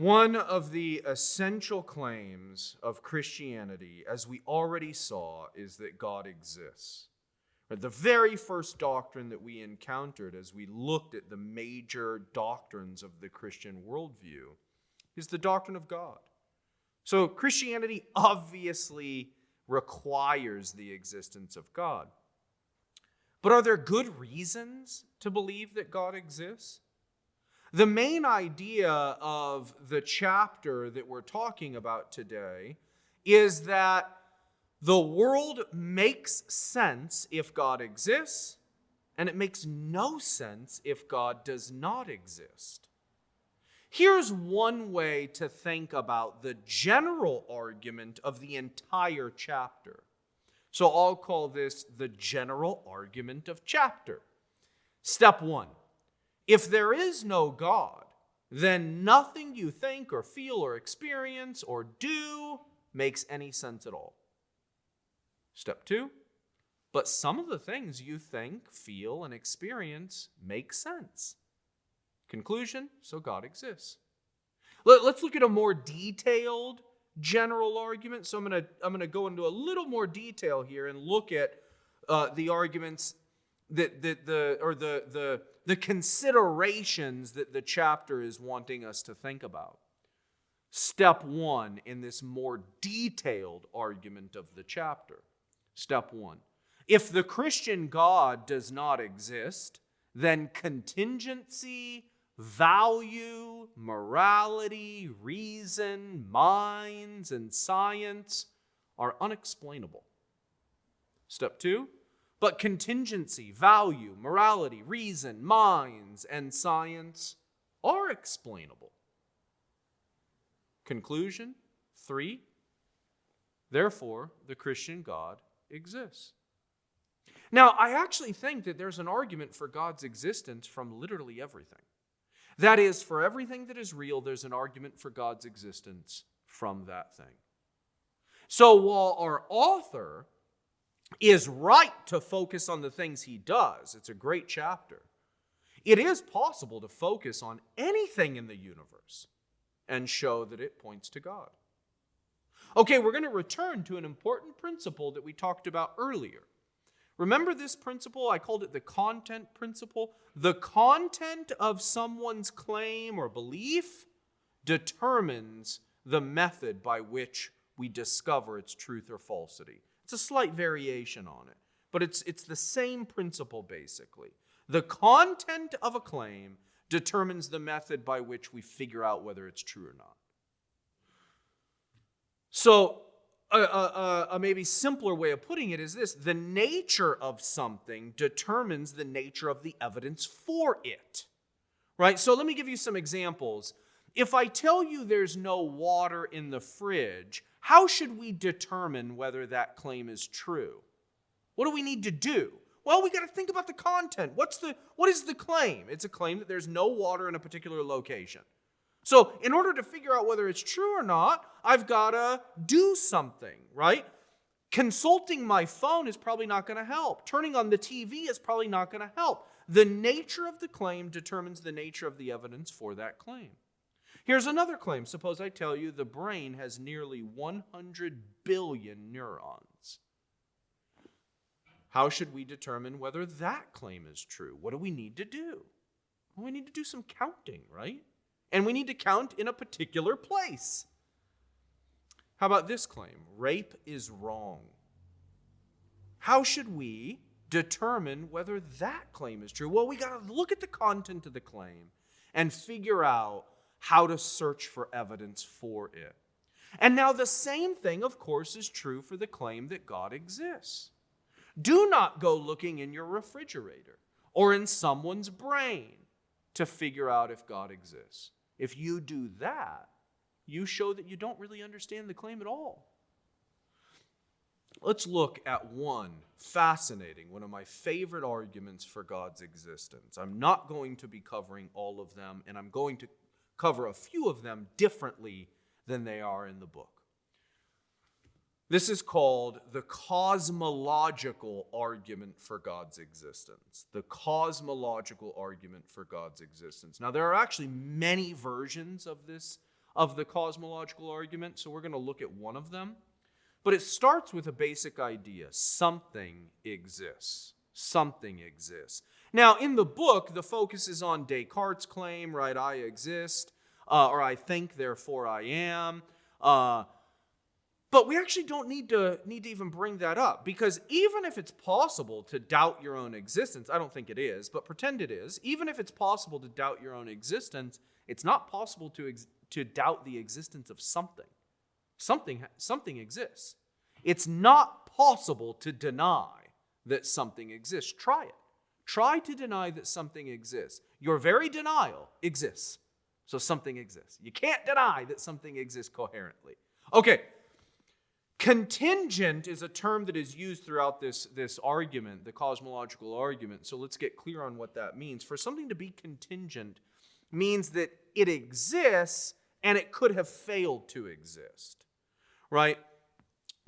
One of the essential claims of Christianity, as we already saw, is that God exists. The very first doctrine that we encountered as we looked at the major doctrines of the Christian worldview is the doctrine of God. So Christianity obviously requires the existence of God. But are there good reasons to believe that God exists? The main idea of the chapter that we're talking about today is that the world makes sense if God exists, and it makes no sense if God does not exist. Here's one way to think about the general argument of the entire chapter. So I'll call this the general argument of chapter. Step 1. If there is no God, then nothing you think or feel or experience or do makes any sense at all. Step 2, but some of the things you think, feel, and experience make sense. Conclusion, so God exists. Let's look at a more detailed general argument. So I'm going to go into a little more detail here and look at the arguments the considerations that the chapter is wanting us to think about. Step 1 in this more detailed argument of the chapter. Step 1. If the Christian God does not exist, then contingency, value, morality, reason, minds, and science are unexplainable. Step 2. But contingency, value, morality, reason, minds, and science are explainable. Conclusion 3. Therefore, the Christian God exists. Now, I actually think that there's an argument for God's existence from literally everything. That is, for everything that is real, there's an argument for God's existence from that thing. So while our author is right to focus on the things he does, it's a great chapter, it is possible to focus on anything in the universe and show that it points to God. Okay, we're going to return to an important principle that we talked about earlier. Remember this principle? I called it the content principle. The content of someone's claim or belief determines the method by which we discover its truth or falsity. It's a slight variation on it, but it's the same principle basically. The content of a claim determines the method by which we figure out whether it's true or not. So, a maybe simpler way of putting it is this: the nature of something determines the nature of the evidence for it. Right? So let me give you some examples. If I tell you there's no water in the fridge, how should we determine whether that claim is true? What do we need to do? Well, we got to think about the content. What is the claim? It's a claim that there's no water in a particular location. So in order to figure out whether it's true or not, I've got to do something, right? Consulting my phone is probably not going to help. Turning on the TV is probably not going to help. The nature of the claim determines the nature of the evidence for that claim. Here's another claim. Suppose I tell you the brain has nearly 100 billion neurons. How should we determine whether that claim is true? What do we need to do? Well, we need to do some counting, right? And we need to count in a particular place. How about this claim? Rape is wrong. How should we determine whether that claim is true? Well, we got to look at the content of the claim and figure out how to search for evidence for it. And now the same thing, of course, is true for the claim that God exists. Do not go looking in your refrigerator or in someone's brain to figure out if God exists. If you do that, you show that you don't really understand the claim at all. Let's look at one of my favorite arguments for God's existence. I'm not going to be covering all of them, and I'm going to cover a few of them differently than they are in the book. This is called the cosmological argument for God's existence. The cosmological argument for God's existence. Now, there are actually many versions of this of the cosmological argument, so we're going to look at one of them. But it starts with a basic idea. Something exists. Something exists. Now, in the book, the focus is on Descartes' claim, right? I exist, or I think, therefore I am. But we actually don't need to even bring that up, because even if it's possible to doubt your own existence, I don't think it is, but pretend it is, even if it's possible to doubt your own existence, it's not possible to doubt the existence of something. Something exists. It's not possible to deny that something exists. Try it. Try to deny that something exists. Your very denial exists. So something exists. You can't deny that something exists coherently. Okay. Contingent is a term that is used throughout this argument, the cosmological argument. So let's get clear on what that means. For something to be contingent means that it exists and it could have failed to exist, right?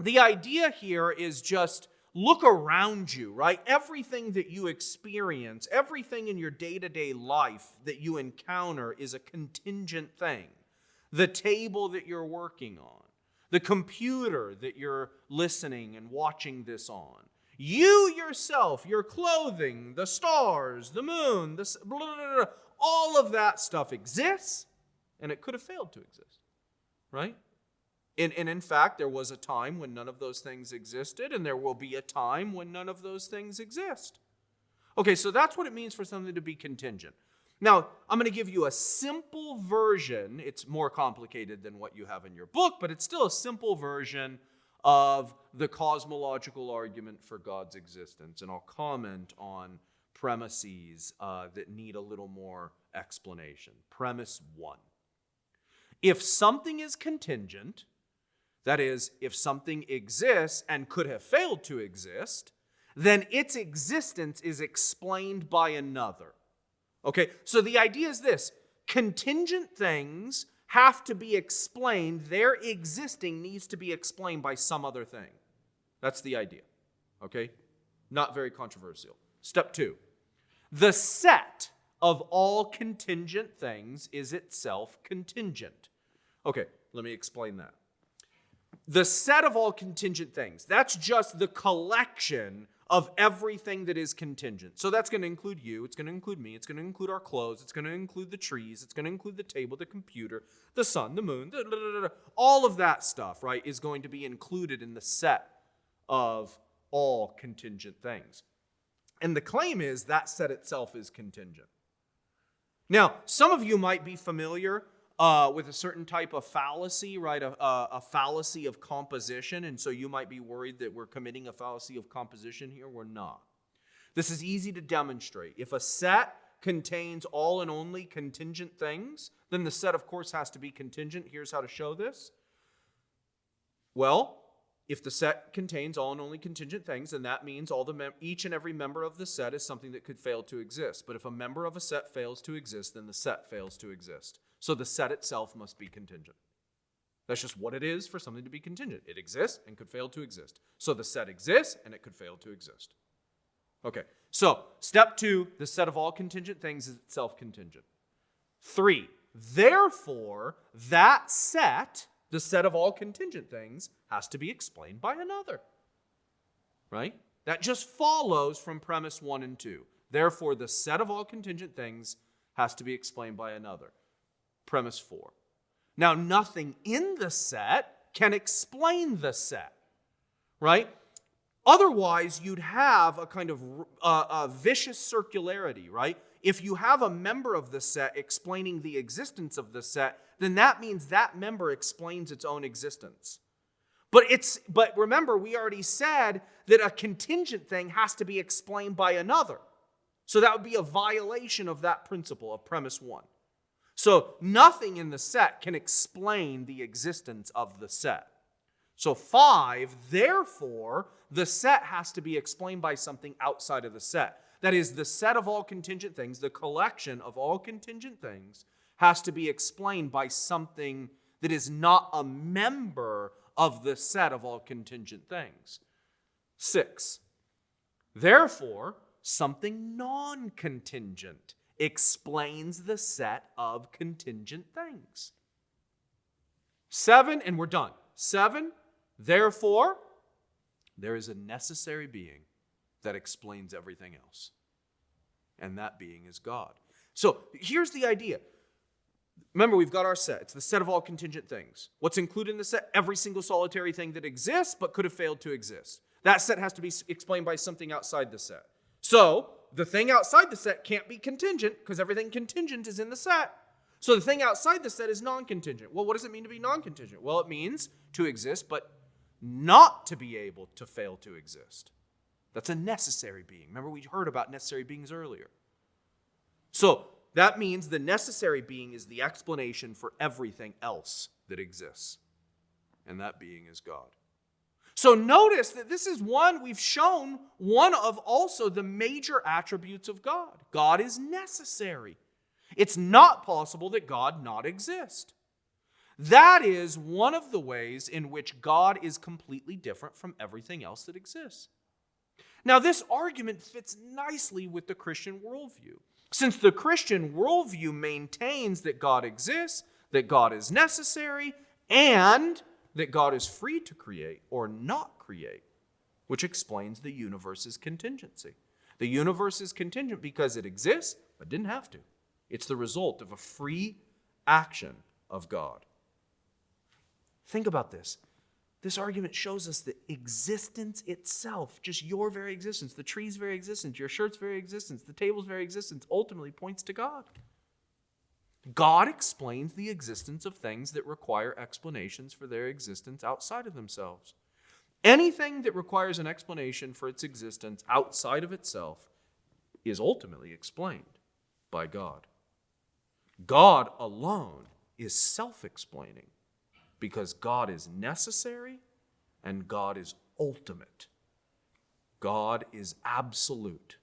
The idea here is just look around you, right? Everything that you experience, everything in your day-to-day life that you encounter is a contingent thing. The table that you're working on, the computer that you're listening and watching this on, you yourself, your clothing, the stars, the moon, blah, blah, blah, blah, all of that stuff exists, and it could have failed to exist, right? And in fact, there was a time when none of those things existed, and there will be a time when none of those things exist. Okay, so that's what it means for something to be contingent. Now, I'm going to give you a simple version. It's more complicated than what you have in your book, but it's still a simple version of the cosmological argument for God's existence. And I'll comment on premises that need a little more explanation. Premise 1. If something is contingent, that is, if something exists and could have failed to exist, then its existence is explained by another. Okay, so the idea is this. Contingent things have to be explained. Their existing needs to be explained by some other thing. That's the idea. Okay? Not very controversial. Step 2. The set of all contingent things is itself contingent. Okay, let me explain that. The set of all contingent things, that's just the collection of everything that is contingent. So that's going to include you, it's going to include me, it's going to include our clothes, it's going to include the trees, it's going to include the table, the computer, the sun, the moon, all of that stuff, right, is going to be included in the set of all contingent things. And the claim is that set itself is contingent. Now, some of you might be familiar with a certain type of fallacy, right? A fallacy of composition. And so you might be worried that we're committing a fallacy of composition here. We're not. This is easy to demonstrate. If a set contains all and only contingent things, then the set, of course, has to be contingent. Here's how to show this. Well, if the set contains all and only contingent things, then that means each and every member of the set is something that could fail to exist. But if a member of a set fails to exist, then the set fails to exist. So the set itself must be contingent. That's just what it is for something to be contingent. It exists and could fail to exist. So the set exists and it could fail to exist. Okay, so step 2, the set of all contingent things is itself contingent. 3, therefore, that set, the set of all contingent things, has to be explained by another. Right? That just follows from premise 1 and 2. Therefore, the set of all contingent things has to be explained by another. Premise 4. Now, nothing in the set can explain the set, right? Otherwise, you'd have a kind of a vicious circularity, right? If you have a member of the set explaining the existence of the set, then that means that member explains its own existence. But remember, we already said that a contingent thing has to be explained by another. So that would be a violation of that principle of premise 1. So nothing in the set can explain the existence of the set. So 5, therefore, the set has to be explained by something outside of the set. That is, the set of all contingent things, the collection of all contingent things, has to be explained by something that is not a member of the set of all contingent things. 6, therefore, something non-contingent explains the set of contingent things. 7, and we're done. 7, therefore, there is a necessary being that explains everything else. And that being is God. So here's the idea. Remember, we've got our set. It's the set of all contingent things. What's included in the set? Every single solitary thing that exists but could have failed to exist. That set has to be explained by something outside the set. So the thing outside the set can't be contingent because everything contingent is in the set. So the thing outside the set is non-contingent. Well, what does it mean to be non-contingent? Well, it means to exist but not to be able to fail to exist. That's a necessary being. Remember, we heard about necessary beings earlier. So that means the necessary being is the explanation for everything else that exists. And that being is God. So notice that this is we've shown one of also the major attributes of God. God is necessary. It's not possible that God not exist. That is one of the ways in which God is completely different from everything else that exists. Now, this argument fits nicely with the Christian worldview. Since the Christian worldview maintains that God exists, that God is necessary, and that God is free to create or not create, which explains the universe's contingency. The universe is contingent because it exists, but didn't have to. It's the result of a free action of God. Think about this. This argument shows us that existence itself, just your very existence, the tree's very existence, your shirt's very existence, the table's very existence, ultimately points to God. God explains the existence of things that require explanations for their existence outside of themselves. Anything that requires an explanation for its existence outside of itself is ultimately explained by God. God alone is self-explaining because God is necessary and God is ultimate. God is absolute.